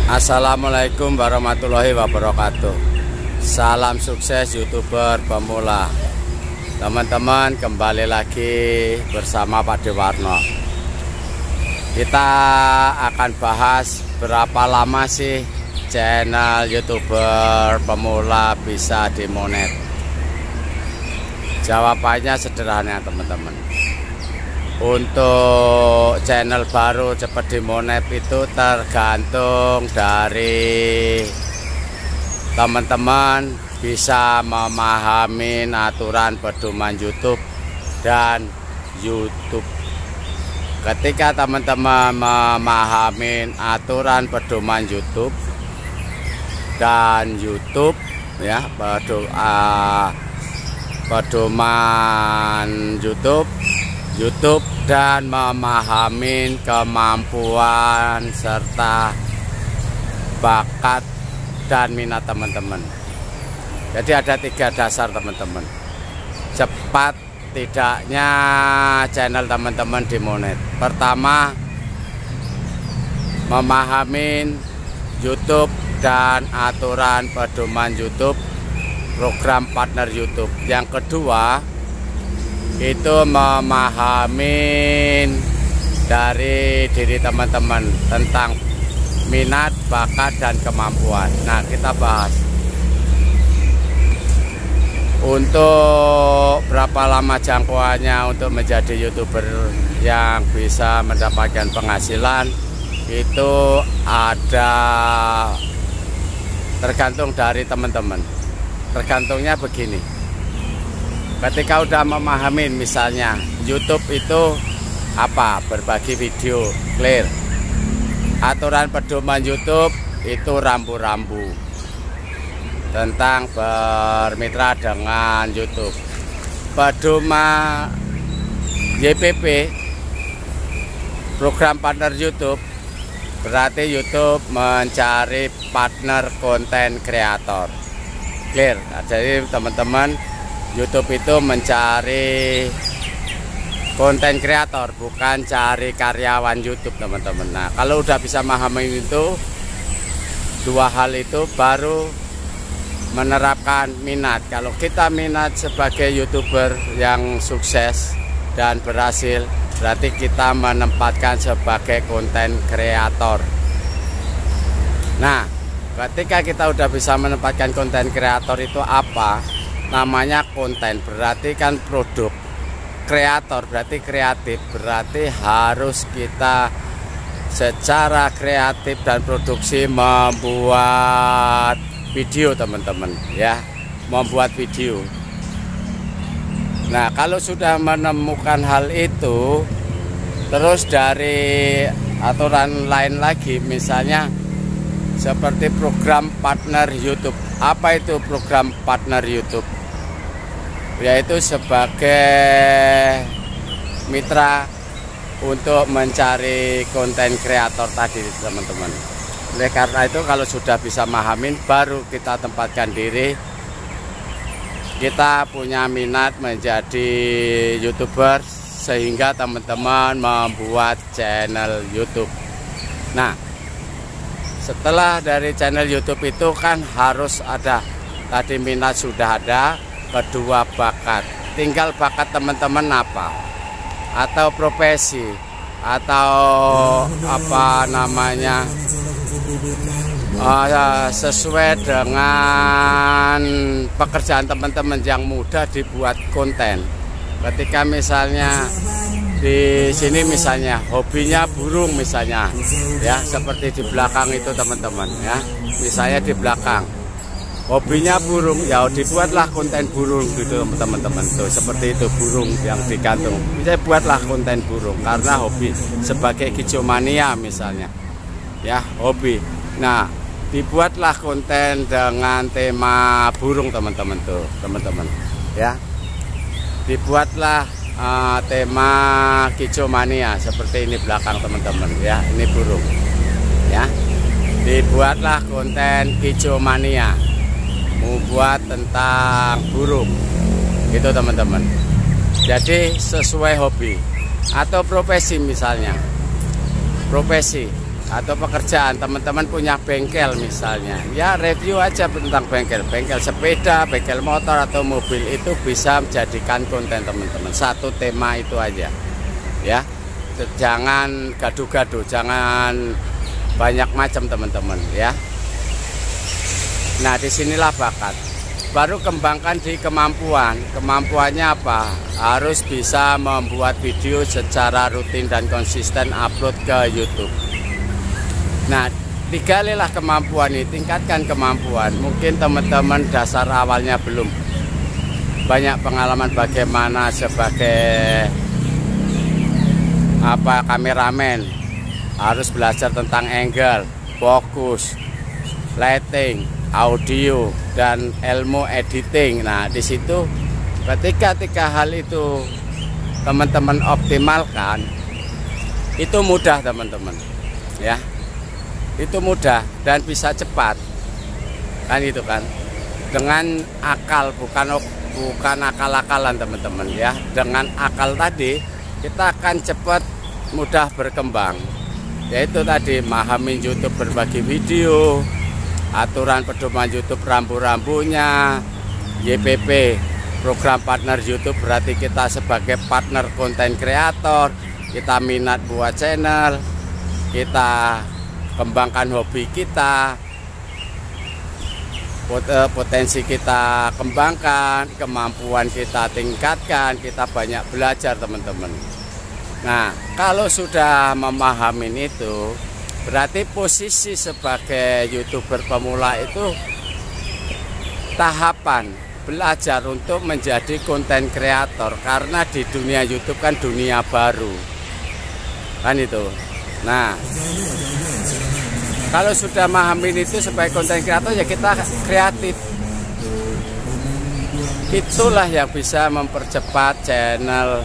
Assalamualaikum warahmatullahi wabarakatuh. Salam sukses YouTuber pemula. Teman-teman, kembali lagi bersama Pak Dewarno. Kita akan bahas berapa lama sih channel YouTuber pemula bisa dimonet. Jawabannya sederhana teman-teman. Untuk channel baru cepat dimonet itu tergantung dari teman-teman bisa memahami aturan pedoman YouTube dan YouTube. Ketika teman-teman memahami aturan pedoman YouTube dan YouTube, ya, pedoman YouTube dan memahami kemampuan serta bakat dan minat teman-teman. Jadi ada 3 dasar teman-teman. Cepat tidaknya channel teman-teman dimonet. Pertama, memahami YouTube dan aturan pedoman YouTube, program partner YouTube. Yang kedua, itu memahami dari diri teman-teman tentang minat, bakat, dan kemampuan. Nah, kita bahas untuk berapa lama jangkauannya untuk menjadi YouTuber yang bisa mendapatkan penghasilan. Itu ada tergantung dari teman-teman. Tergantungnya begini. Ketika udah memahami, misalnya YouTube itu apa, berbagi video clear, aturan pedoman YouTube itu rambu-rambu tentang bermitra dengan YouTube. Pedoman YPP, program partner YouTube, berarti YouTube mencari partner konten kreator. Clear. Nah, jadi teman-teman, YouTube itu mencari konten kreator, bukan cari karyawan YouTube teman-teman. Nah, kalau udah bisa memahami itu, 2 hal itu baru menerapkan minat. Kalau kita minat sebagai YouTuber yang sukses dan berhasil, berarti kita menempatkan sebagai konten kreator. Nah, ketika kita udah bisa menempatkan konten kreator itu apa? Namanya konten, berarti kan produk. Kreator berarti kreatif, berarti harus kita secara kreatif dan produksi membuat video teman-teman, ya, membuat video. Nah, kalau sudah menemukan hal itu, terus dari aturan lain lagi, misalnya seperti program partner YouTube. Apa itu program partner YouTube? Yaitu sebagai mitra untuk mencari konten kreator tadi teman-teman. Oleh karena itu, kalau sudah bisa memahami, baru kita tempatkan diri, kita punya minat menjadi YouTuber sehingga teman-teman membuat channel YouTube. Nah, setelah dari channel YouTube itu kan harus ada, tadi minat sudah ada, kedua bakat. Tinggal bakat teman-teman apa, atau profesi, atau apa namanya, sesuai dengan pekerjaan teman-teman yang mudah dibuat konten. Ketika misalnya di sini misalnya hobinya burung misalnya, ya, seperti di belakang itu teman-teman, ya, misalnya di belakang hobinya burung, ya dibuatlah konten burung gitu teman-teman. Tuh seperti itu, burung yang digantung, bisa buatlah konten burung karena hobi, sebagai hijomania misalnya, ya, hobi. Nah, dibuatlah konten dengan tema burung teman-teman, tuh teman-teman, ya, dibuatlah tema hijomania seperti ini belakang teman-teman, ya, ini burung, ya, dibuatlah konten hijomania, membuat tentang burung gitu teman-teman. Jadi sesuai hobi atau profesi, misalnya profesi atau pekerjaan, teman-teman punya bengkel misalnya, ya review aja tentang bengkel sepeda, bengkel motor atau mobil, itu bisa menjadikan konten teman-teman. Satu tema itu aja ya, jangan gaduh-gaduh, jangan banyak macam teman-teman ya. Nah, disinilah bakat. Baru kembangkan di kemampuan. Kemampuannya apa? Harus bisa membuat video secara rutin dan konsisten, upload ke YouTube. Nah, digalilah kemampuan ini, tingkatkan kemampuan. Mungkin teman-teman dasar awalnya belum banyak pengalaman bagaimana sebagai kameramen, harus belajar tentang angle, fokus, lighting, audio, dan ilmu editing. Nah, di situ ketika hal itu teman-teman optimalkan, itu mudah teman-teman ya. Itu mudah dan bisa cepat. Kan itu kan. Dengan akal, bukan akal-akalan teman-teman ya. Dengan akal tadi kita akan cepat mudah berkembang. Yaitu tadi memahami YouTube, berbagi video, aturan pedoman YouTube, rambu-rambunya, YPP, program partner YouTube, berarti kita sebagai partner konten kreator, kita minat buat channel, kita kembangkan hobi kita, potensi kita kembangkan, kemampuan kita tingkatkan, kita banyak belajar teman-teman. Nah, kalau sudah memahami itu, berarti posisi sebagai YouTuber pemula itu tahapan belajar untuk menjadi konten kreator, karena di dunia YouTube kan dunia baru kan itu. Nah, kalau sudah memahami itu sebagai konten kreator, ya kita kreatif. Itulah yang bisa mempercepat channel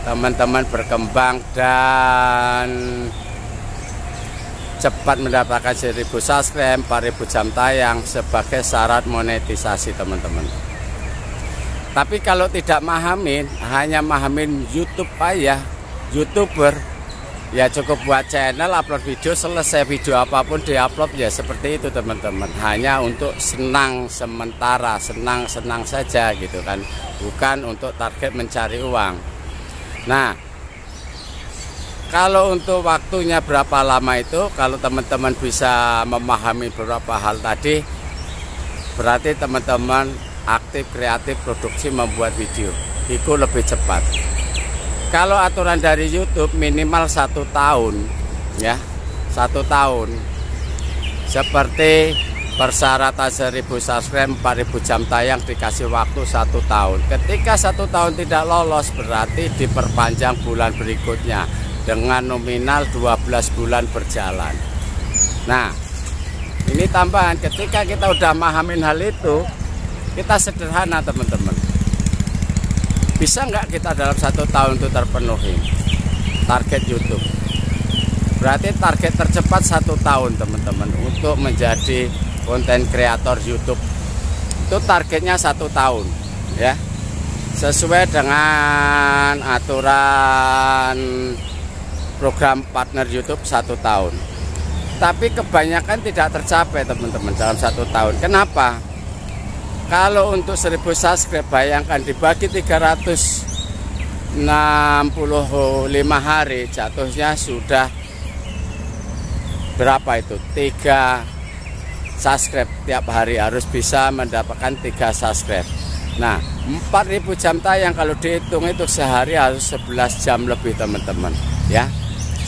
teman-teman berkembang dan cepat mendapatkan 1000 subscribe, 4000 jam tayang sebagai syarat monetisasi teman-teman. Tapi kalau tidak mahamin, hanya mahamin YouTube aja, YouTuber, ya cukup buat channel, upload video, selesai, video apapun diupload, ya seperti itu teman-teman. Hanya untuk senang sementara, senang-senang saja gitu kan, bukan untuk target mencari uang. Nah, kalau untuk waktunya berapa lama itu, kalau teman-teman bisa memahami beberapa hal tadi, berarti teman-teman aktif, kreatif, produksi, membuat video itu lebih cepat. Kalau aturan dari YouTube minimal 1 tahun ya, 1 tahun. Seperti persyaratan 1000 subscribe, 4000 jam tayang, dikasih waktu 1 tahun. Ketika 1 tahun tidak lolos, berarti diperpanjang bulan berikutnya dengan nominal 12 bulan berjalan. Nah, ini tambahan, ketika kita udah mahamin hal itu, kita sederhana teman-teman. Bisa nggak kita dalam 1 tahun itu terpenuhi target YouTube? Berarti target tercepat 1 tahun teman-teman untuk menjadi konten kreator YouTube. Itu targetnya 1 tahun ya, sesuai dengan aturan program partner YouTube 1 tahun. Tapi kebanyakan tidak tercapai teman-teman dalam 1 tahun. Kenapa? Kalau untuk 1000 subscribe, bayangkan dibagi 365 hari, jatuhnya sudah berapa itu? 3 subscribe tiap hari, harus bisa mendapatkan 3 subscribe. Nah, 4000 jam tayang kalau dihitung itu sehari harus 11 jam lebih teman-teman ya,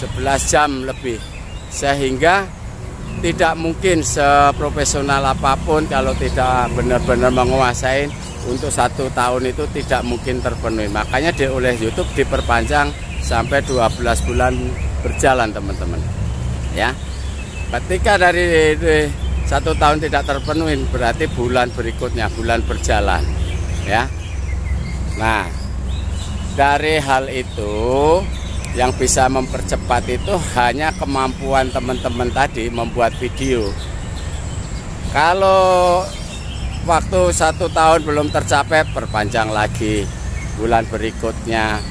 11 jam lebih. Sehingga tidak mungkin seprofesional apapun kalau tidak benar-benar menguasai, untuk 1 tahun itu tidak mungkin terpenuhi. Makanya oleh YouTube diperpanjang sampai 12 bulan berjalan teman-teman ya. Ketika dari 1 tahun tidak terpenuhi, berarti bulan berikutnya, bulan berjalan ya. Nah, dari hal itu yang bisa mempercepat itu hanya kemampuan teman-teman tadi membuat video. Kalau waktu 1 tahun belum tercapai, perpanjang lagi bulan berikutnya.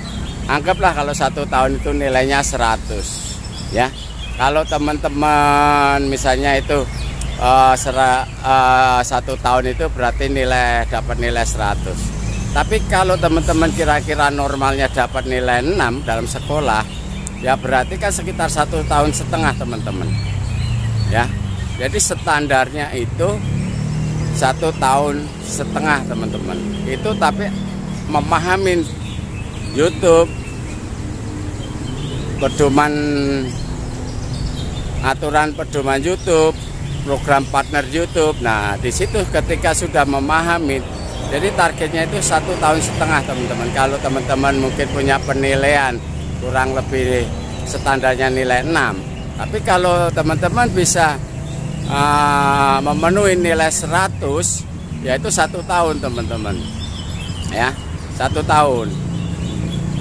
Anggaplah kalau 1 tahun itu nilainya 100 ya. Kalau teman-teman misalnya itu 1 tahun itu berarti dapat nilai 100. Tapi kalau teman-teman kira-kira normalnya dapat nilai 6 dalam sekolah, ya berarti kan sekitar 1,5 tahun teman-teman. Ya, jadi standarnya itu 1,5 tahun teman-teman. Itu tapi memahamin YouTube, aturan pedoman YouTube, program partner YouTube. Nah, di situ ketika sudah memahami, jadi targetnya itu 1,5 tahun teman-teman. Kalau teman-teman mungkin punya penilaian kurang lebih standarnya nilai 6, tapi kalau teman-teman bisa memenuhi nilai 100, yaitu 1 tahun teman-teman, ya 1 tahun.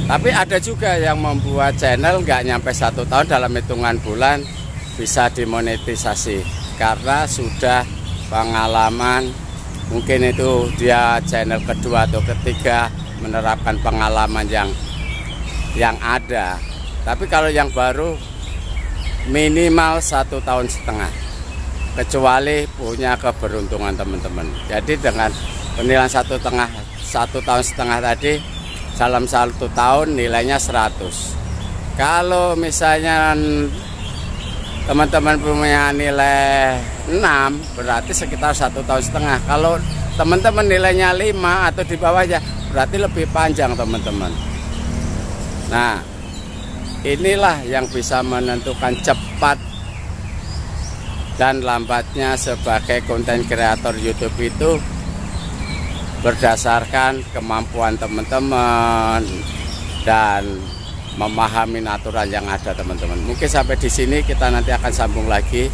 Tapi ada juga yang membuat channel nggak nyampe 1 tahun, dalam hitungan bulan bisa dimonetisasi karena sudah pengalaman. Mungkin itu dia channel kedua atau ketiga menerapkan pengalaman yang ada. Tapi kalau yang baru minimal 1,5 tahun, kecuali punya keberuntungan teman-teman. Jadi dengan penilaian 1,5 tahun tadi, dalam 1 tahun nilainya 100. Kalau misalnya teman-teman punya nilai 6, berarti sekitar 1,5 tahun. Kalau teman-teman nilainya 5 atau di bawahnya, berarti lebih panjang teman-teman. Nah, inilah yang bisa menentukan cepat dan lambatnya sebagai konten kreator YouTube itu berdasarkan kemampuan teman-teman dan memahami aturan yang ada teman-teman. Mungkin sampai di sini, kita nanti akan sambung lagi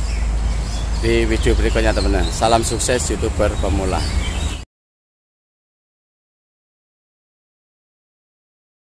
di video berikutnya teman-teman. Salam sukses YouTuber pemula.